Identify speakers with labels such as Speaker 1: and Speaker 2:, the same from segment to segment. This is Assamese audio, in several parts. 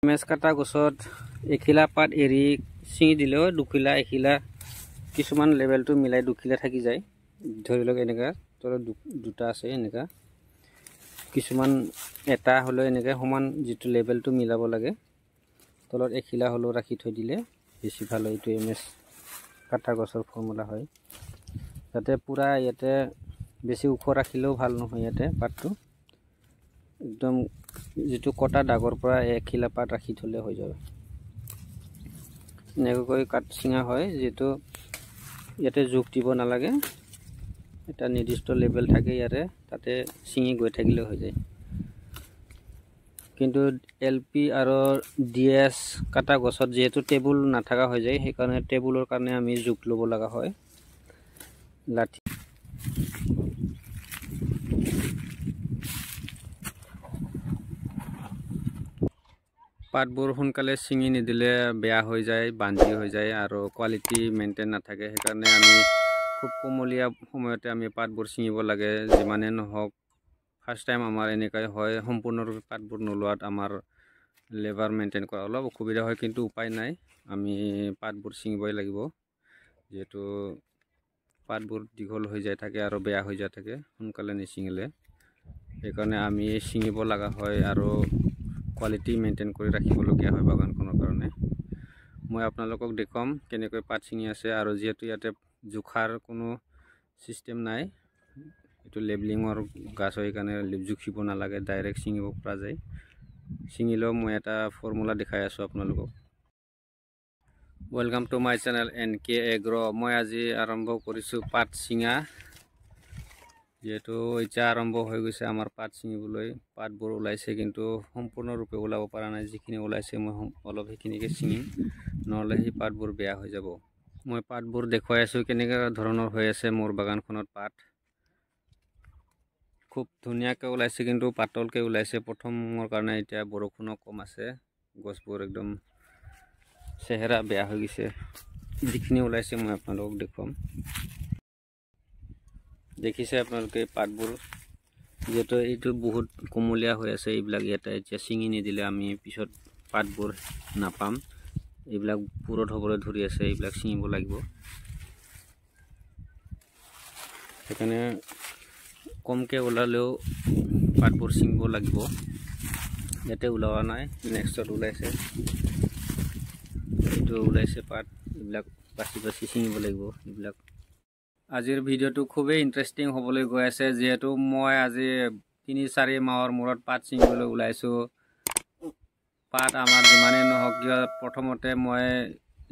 Speaker 1: মেছ কাটা গছত এখিলা পাত এৰি ছিঙি দিলেও দুখিলা এখিলা কিছুমান লেভেলটো মিলাই দুখিলা থাকি যায়। ধৰি লওক এনেকা তলত দুটা আছে এনেকা কিছুমান এটা হ'লেও এনেকে সমান যিটো লেভেলটো মিলাব লাগে তলত এখিলা হ'লেও ৰাখি থৈ দিলে বেছি ভাল হয়। এইটো মেছ কাটা গছৰ ফৰ্মুলা হয়। যাতে পুৰা ইয়াতে বেছি ওখ ৰাখিলেও ভাল নহয়। ইয়াতে পাতটো একদম যিটো কটা দাগৰ পৰা এখিলা পাত ৰাখি থলে হৈ যাব। এনেকৈ কাট ছিঙা হয়। যিটো ইয়াতে জোখ দিব নালাগে, এটা নিৰ্দিষ্ট লেভেল থাকে ইয়াৰে, তাতে ছিঙি গৈ থাকিলে হৈ যায়। কিন্তু LP আৰু DS কাটা গছত যিহেতু টেবুল নাথাকা হৈ যায়, সেইকাৰণে টেবুলৰ কাৰণে আমি জোখ ল'ব লগা হয়। লাঠি পাতবোৰ সোনকালে ছিঙি নিদিলে বেয়া হৈ যায়, বান্ধি হৈ যায় আৰু কোৱালিটি মেইনটেইন নাথাকে। সেইকাৰণে আমি খুব কোমলীয়া সময়তে আমি পাতবোৰ ছিঙিব লাগে। যিমানে নহওক ফাৰ্ষ্ট টাইম আমাৰ এনেকৈ হয়, সম্পূৰ্ণৰূপে পাতবোৰ নোলোৱাত আমাৰ লেবাৰ মেইনটেইন কৰা অলপ অসুবিধা হয়, কিন্তু উপায় নাই, আমি পাতবোৰ ছিঙিবই লাগিব। যিহেতু পাতবোৰ দীঘল হৈ যায় থাকে আৰু বেয়া হৈ যায় থাকে সোনকালে নিছিঙিলে, সেইকাৰণে আমি ছিঙিব লগা হয় আৰু কোৱালিটি মেইনটেইন কৰি ৰাখিবলগীয়া হয় বাগানখনৰ কাৰণে। মই আপোনালোকক দেখুৱাম কেনেকৈ পাত ছিঙি আছে। আৰু যিহেতু ইয়াতে জোখাৰ কোনো চিষ্টেম নাই, এইটো লেবেলিঙৰ গাছ হয়, সেইকাৰণে জুখিব নালাগে, ডাইৰেক্ট ছিঙিব পৰা যায়। ছিঙিলেও মই এটা ফৰ্মুলা দেখাই আছোঁ আপোনালোকক। Welcome to my channel NK agro. মই আজি আৰম্ভ কৰিছোঁ পাত ছিঙা। যিহেতু এতিয়া আৰম্ভ হৈ গৈছে আমাৰ পাত ছিঙিবলৈ। পাতবোৰ ওলাইছে কিন্তু সম্পূৰ্ণৰূপে ওলাব পৰা নাই। যিখিনি ওলাইছে মই অলপ সেইখিনিকে ছিঙিম, নহ'লে সেই পাতবোৰ বেয়া হৈ যাব। মই পাতবোৰ দেখুৱাই আছোঁ কেনেকুৱা ধৰণৰ হৈ আছে মোৰ বাগানখনত পাত। খুব ধুনীয়াকৈ ওলাইছে কিন্তু পাতলকৈ ওলাইছে প্ৰথমৰ কাৰণে। এতিয়া বৰষুণো কম আছে, গছবোৰ একদম চেহেৰা বেয়া হৈ গৈছে। যিখিনি ওলাইছে মই আপোনালোকক দেখুৱাম। দেখিছে আপোনালোকে পাতবোৰ, যিহেতু এইটো বহুত কোমলীয়া হৈ আছে, এইবিলাক ইয়াতে এতিয়া ছিঙি নিদিলে আমি পিছত পাতবোৰ নাপাম। এইবিলাক পুৰঠ হ'বলৈ ধৰি আছে, এইবিলাক ছিঙিব লাগিব। সেইকাৰণে কমকৈ ওলালেও পাতবোৰ ছিঙিব লাগিব। ইয়াতে ওলোৱা নাই, নেক্সটত ওলাইছে, এইটো ওলাইছে পাত, এইবিলাক বাছি বাছি ছিঙিব লাগিব। এইবিলাক আজিৰ ভিডিঅ'টো খুবেই ইণ্টাৰেষ্টিং হ'বলৈ গৈ আছে। যিহেতু মই আজি ৩-৪ মাহৰ মূৰত পাত ছিঙিবলৈ ওলাইছোঁ। পাত আমাৰ যিমানেই নহওক কিয়, প্ৰথমতে মই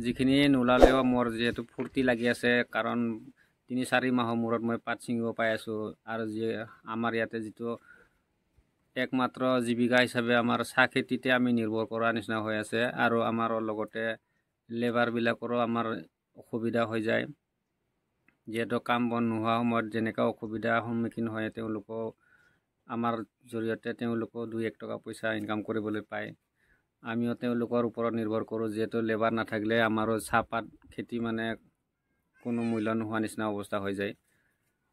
Speaker 1: যিখিনি নোলালেও মোৰ যিহেতু ফূৰ্তি লাগি আছে, কাৰণ ৩-৪ মাহৰ মূৰত মই পাত ছিঙিব পাই আছোঁ। আৰু আমাৰ ইয়াতে যিটো একমাত্ৰ জীৱিকা হিচাপে আমাৰ চাহ খেতিতে আমি নিৰ্ভৰ কৰা নিচিনা হৈ আছে। আৰু আমাৰ লগতে লেবাৰবিলাকৰো আমাৰ অসুবিধা হৈ যায়। যিহেতু কাম বন নোহোৱা সময়ত যেনেকুৱা অসুবিধাৰ সন্মুখীন হয়, তেওঁলোকো আমাৰ জৰিয়তে তেওঁলোকো 2-1 টকা পইচা ইনকাম কৰিবলৈ পায়। আমিও তেওঁলোকৰ ওপৰত নিৰ্ভৰ কৰোঁ। যিহেতু লেবাৰ নাথাকিলে আমাৰো চাহপাত খেতি মানে কোনো মূল্য নোহোৱা নিচিনা অৱস্থা হৈ যায়।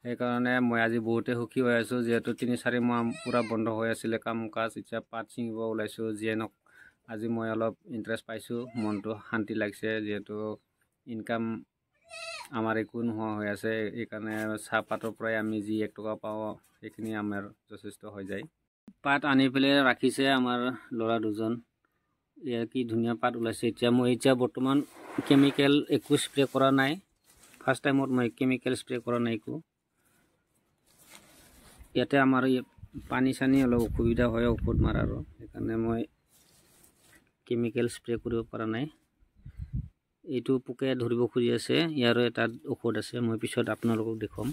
Speaker 1: সেইকাৰণে মই আজি বহুতে সুখী হৈ আছোঁ। যিহেতু 3-4 মাহ পূৰা বন্ধ হৈ আছিলে কাম কাজ, এতিয়া পাত ছিঙিব ওলাইছোঁ। যিয়ে নহওক আজি মই অলপ ইণ্টাৰেষ্ট পাইছোঁ, মনটো শান্তি লাগিছে। যিহেতু ইনকাম আমাৰ একো নোহোৱা হৈ আছে, সেইকাৰণে চাহপাতৰ পৰাই আমি যি 1 টকা পাওঁ সেইখিনি আমাৰ যথেষ্ট হৈ যায়। পাত আনি পেলাই ৰাখিছে আমাৰ ল'ৰা দুজন। এয়া কি ধুনীয়া পাত ওলাইছে। মই বৰ্তমান কেমিকেল একো স্প্ৰে কৰা নাই। ফাৰ্ষ্ট টাইমত মই কেমিকেল স্প্ৰে কৰা নাই একো। ইয়াতে আমাৰ পানী চানী অলপ অসুবিধা হয় ঔষধ মাৰাৰো, সেইকাৰণে মই কেমিকেল স্প্ৰে কৰিব পৰা নাই। এইটো পোকে ধৰিব খুজি আছে, ইয়াৰো এটা ঔষধ আছে, মই পিছত আপোনালোকক দেখুৱাম।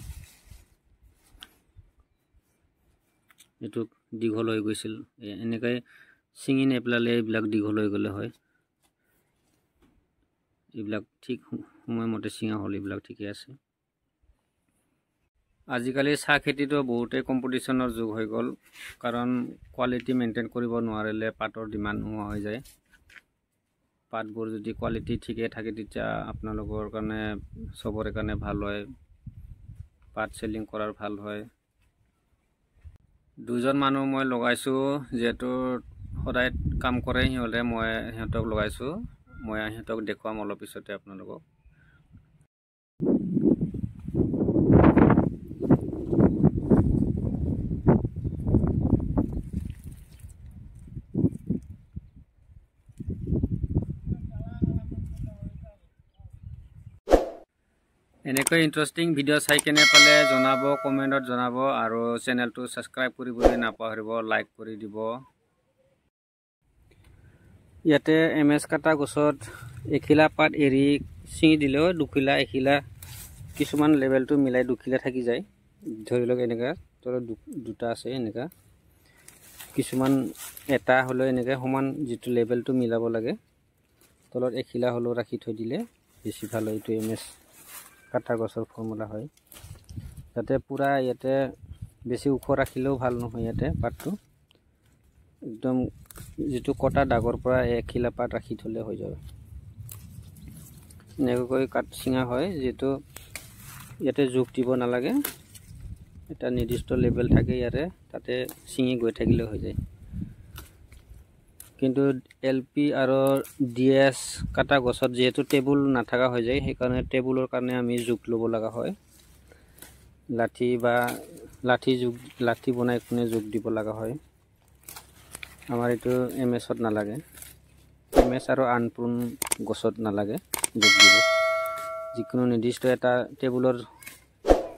Speaker 1: এইটো দীঘল হৈ গৈছিল, এনেকৈ ছিঙি নেপেলালে এইবিলাক দীঘল হৈ গ'লে হয়। এইবিলাক ঠিক সময়মতে ছিঙা হ'ল, এইবিলাক ঠিকে আছে। আজিকালি চাহ খেতিটো বহুতেই কম্পিটিশ্যনৰ যুগ হৈ গ'ল, কাৰণ কোৱালিটি মেইনটেইন কৰিব নোৱাৰিলে পাতৰ ডিমাণ্ড নোহোৱা হৈ যায়। পাতবোৰ যদি কোৱালিটি ঠিকে থাকে তেতিয়া আপোনালোকৰ কাৰণে চবৰে কাৰণে ভাল হয়, পাত চেলিং কৰাৰ ভাল হয়। 2জন মানুহ মই লগাইছোঁ। যিহেতু সদায় কাম কৰে সিহঁতে মই সিহঁতক লগাইছোঁ মই সিহঁতক দেখুৱাম অলপ পিছতে আপোনালোকক এনেকৈ ইণ্টাৰেষ্টিং ভিডিঅ' চাই কেনে পালে জনাব কমেণ্টত জনাব আৰু চেনেলটো ছাবস্ক্ৰাইব কৰিবলৈ নাপাহৰিব লাইক কৰি দিব ইয়াতে MS কাটা গছত এখিলা পাত এৰি ছিঙি দিলেও দুখিলা এখিলা কিছুমান লেভেলটো মিলাই দুখিলা থাকি যায় ধৰি লওক এনেকা তলত দুটা আছে এনেকা কিছুমান এটা হলো এনেকা সমান যেটো লেভেলটো মিলাব লাগে তলত এখিলা হলো ৰাখি থৈ দিলে বেছি ভাল হয় এইটো MS কাটা গছৰ ফৰ্মুলা হয় যাতে পুৰা ইয়াতে বেছি উখ ৰাখিলেও ভাল নহয় ইয়াতে পাতটো একদম যেটো কটা ডাগৰ পৰা এখিলা পাত ৰাখি থলে হৈ যাব নেকৈ কাট সিঙা হয় যেটো ইয়াতে যোগ দিব নালাগে এটা নিৰ্দিষ্ট লেভেল থাকে ইয়াৰে তাতে সিঙি গৈ থাকিলে হৈ যায় কিন্তু LP আৰু DS কাটা গছত যেটো টেবুল নাথাকা হৈ যায় সেই কাৰণে টেবুলৰ কাৰণে আমি যোগ লব লগা হয় লাঠি বা লাঠি বনাই কোনে যোগ দিব লগা হয় আমাৰ এটো MS ত নালাগে MS আৰু আনপুন গছত নালাগে যোগ দিব যিকোনো নিৰ্দিষ্ট এটা টেবুলৰ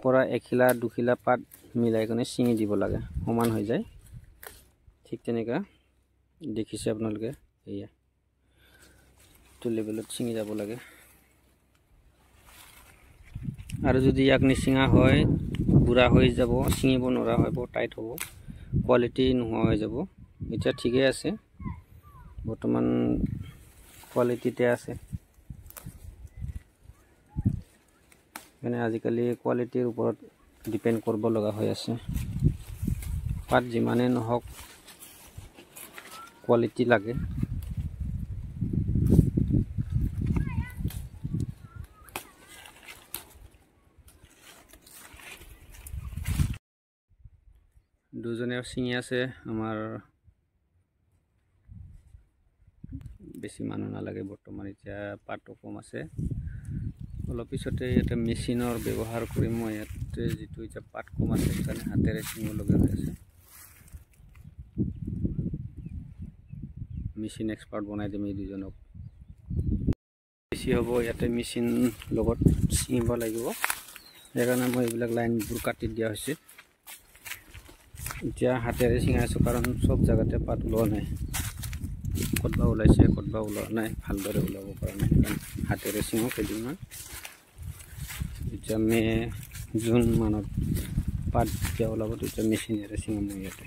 Speaker 1: পৰা এখিলা দুখিলা পাত মিলাই কোনে সিঙি দিব লাগে সমান হৈ যায় ঠিক তেনেকা দেখিছে আপোনালোকে এয়া তো লেভেলত সিঙি যাব লাগে আৰু যদি ইয়াক নিসিঙা হয় বুঢ়া হৈ যাব সিঙিব নৰা হয় বহুত টাইট হ'ব কোৱালিটি নোহোৱা হৈ যাব এটা ঠিকই আছে বৰ্তমান কোৱালিটিতে আছে মানে আজিকালি কোৱালিটিৰ ওপৰত ডিপেন্ড কৰিব লগা হৈ আছে পাত যিমানে নহওক কোৱালিটি লাগে দুজনে সিঙি আছে আমাৰ বেছি মানুহ নালাগে বৰ্তমান এতিয়া পাতটো কম আছে অলপ পিছতে এটা মেচিনৰ ব্যৱহাৰ কৰি মই ইয়াতে যেটো এতিয়া পাত কম আছে কাৰণে হাতেৰে সিঙিব লগা হৈ আছে মেচিন এক্সপাৰ্ট বনাই দিম এই দুজনক বেছি হ'ব ইয়াতে মেচিন লগত সিঙিব লাগিব সেইকাৰণে মই এইবিলাক লাইনবোৰ কাটি দিয়া হৈছে এতিয়া হাতেৰে সিঙাই আছো কাৰণ সব জায়গাতে পাত ওলোৱা নাই কতবা ওলাইছে কতবা ওলোৱা নাই ভালদৰে ওলাব পৰা নাই হাতেৰে সিঙক এদিনমান এতিয়া মে জুন মানত পাত যেতিয়া ওলাব তেতিয়া মেচিনেৰে সিঙাম ইয়াতে